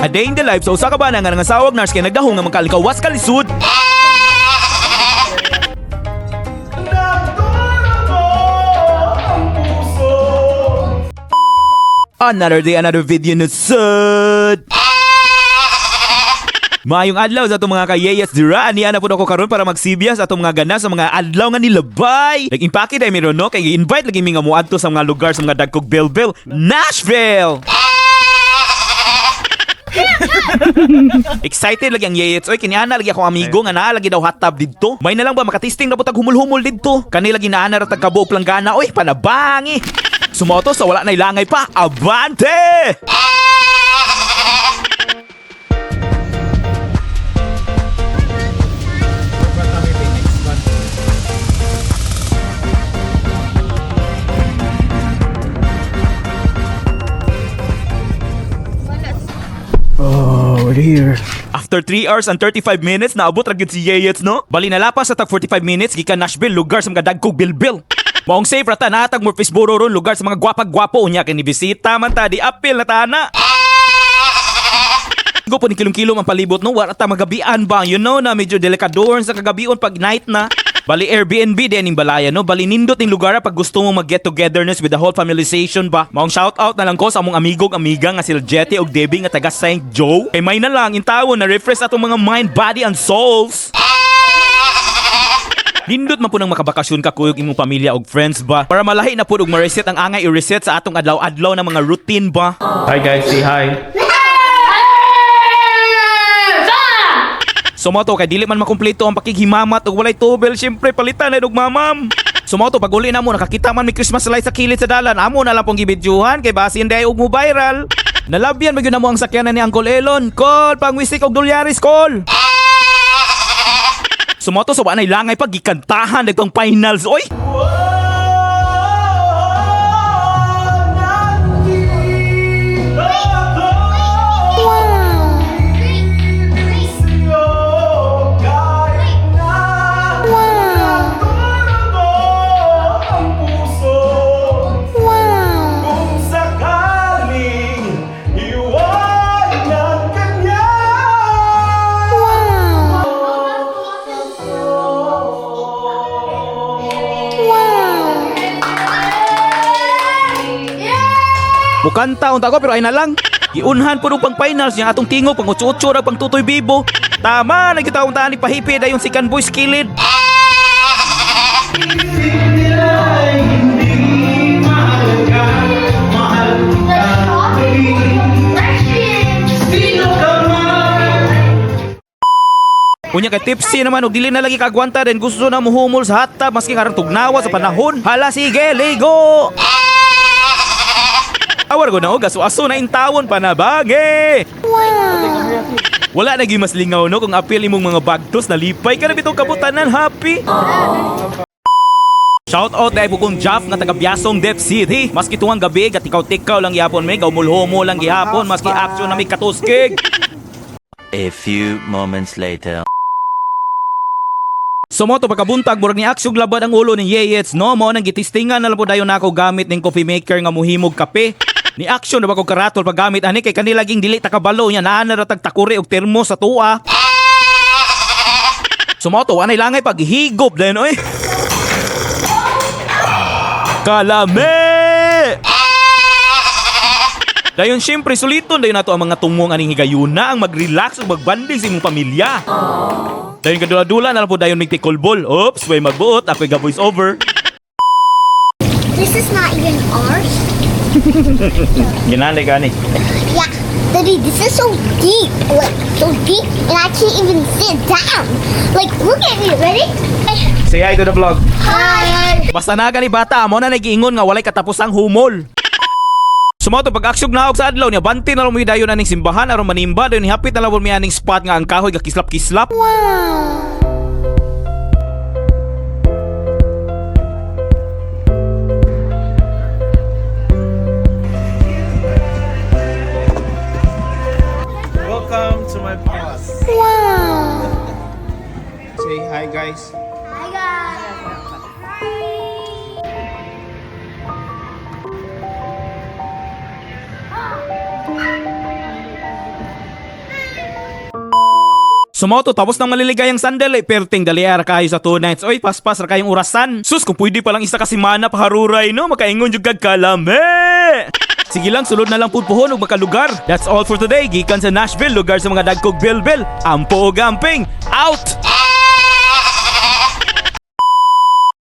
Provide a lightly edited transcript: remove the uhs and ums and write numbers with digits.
A day in the life sa usa ka bana nga nangasawag nurse kay nagdahong nga magkalikawas kalisud. Another day, another video na sad. Maayong adlaw sa itong mga kayeyas dira. Aniya na po ako karon para magsibya sa itong mga gana sa mga adlaw nga nilabay. Nag-impake dahil meron no, kay invite lagi mga muadto sa mga lugar sa mga dagkog Belleville, Nashville. Excited lagi ang yeyets. Oy, kiniana lagi ako amigo nga naa lagi daw hot tub didto. May na lang ba makatisting na butag humul-humul didto. Kani lagi naana ra tag kabuok lang gana. Oy, panabangi. Sumoto sa wala na ilangay pa. Abante! Oh, we're here. After 3 hours and 35 minutes, naabot ra gyud si Yeyets, no? Bali nalapas sa tag 45 minutes gikan Nashville, lugar sa mga dagkog Bilbil. Maong safe rata natag mo Fisboro ron, lugar sa mga gwapag-gwapo unya kay ni bisita man ta di apil na tana. Go po ni kilom-kilom ang palibot no, wala ta magabian ba? You know na medyo delikador sa kagabion pag night na. Bali Airbnb din ning balaya no, bali nindot ning lugar pag gusto mo mag get togetherness with the whole familization ba. Maong shout out na lang ko sa among amigog amiga nga sila Jetty og Debbie nga taga St. Joe. Kay may na lang intawon na refresh atong mga mind, body and souls. Nindot man po nang makabakasyon ka kuyog imong pamilya og friends ba para malahi na po og ma-reset ang angay i-reset sa atong adlaw-adlaw na mga routine ba. Hi guys, say hi. Sumoto kay dili man makumpleto ang pakighimamat og walay tubel, syempre palitan na og mamam. Sumoto pag uli na mo nakakita man may Christmas light sa kilid sa dalan, amo na lang pong gibidyohan kay basin day og mo viral. Nalabyan magyud na mo ang sakyanan ni Uncle Elon. Call pangwisik og dolyaris call. Sumoto sa wanay langay pag gikantahan nagtong finals oy. Bukanta unta ko pero ay na lang. Giunhan po pang finals niya atong tingo pang 8-8 ra pang tutoy bibo. Tama na kita unta ni pahipid ayon si Can Boys kilid. Unya kay tipsy naman og dili na lagi kagwanta din gusto na muhumol sa hot tub maski karang tugnawa sa panahon. Hala sige, ligo. Awar ko na o, gaso-aso na intawon pa na bagi. Wala na mas lingaw no kung apil imong mga bagtos na lipay ka na bitong kabutanan happy. Shout out dahil bukong Jaff nga taga Biasong Dep City. Maski tuwang gabi gatikaw-tikaw lang gihapon may gaumulhomo lang gihapon maski action na may katuskig. A few moments later. Sumoto pagkabuntag murag ni aksyon labad ang ulo ni Yeyets no, mao nang gitistingan na lang po dayon nako gamit ning coffee maker nga muhimog kape. Ni action na ba kong karatol paggamit ani kay kanilaging dili takabalo niya naa na ratag takuri og termo sa tuwa. Sumoto anay langay paghigop dayon oy. Kalame! Dayon syempre suliton dayon nato ang mga tungong aning higayuna ang mag-relax ug magbanding sa imong pamilya. Dayon kadula-dula na lang po dayon mig tikolbol. Oops, way magbuot ako'y ga voice over. This is not even ours. Ginanay ka ni. Yeah, Daddy, this is so deep. Like, so deep, and I can't even sit down. Like, look at me, ready? Say hi to the vlog. Hi! Basta na gani bata, mo na nagiingon nga walay katapusang humol. Sumoto pag aksyog na og sa adlaw niya, banti na lang mo dayon aning simbahan aron manimba dayon hapit na lang mi aning spot nga ang kahoy gakislap-kislap. Wow! Welcome to my palace. Wow! Say hi guys. Hi, guys! Sumoto tapos ng maliligayang sandali, perting daliara kayo sa 2 nights. Oy, paspas ra kayong orasan. Sus, kung pwede palang isa ka semana paharuray, no? Makaingon yung kagkalame. Sige lang, sulod na lang pupuhon ug makalugar. That's all for today. Gikan sa Nashville, lugar sa mga dagkog bilbil. Ampo o gamping. Out!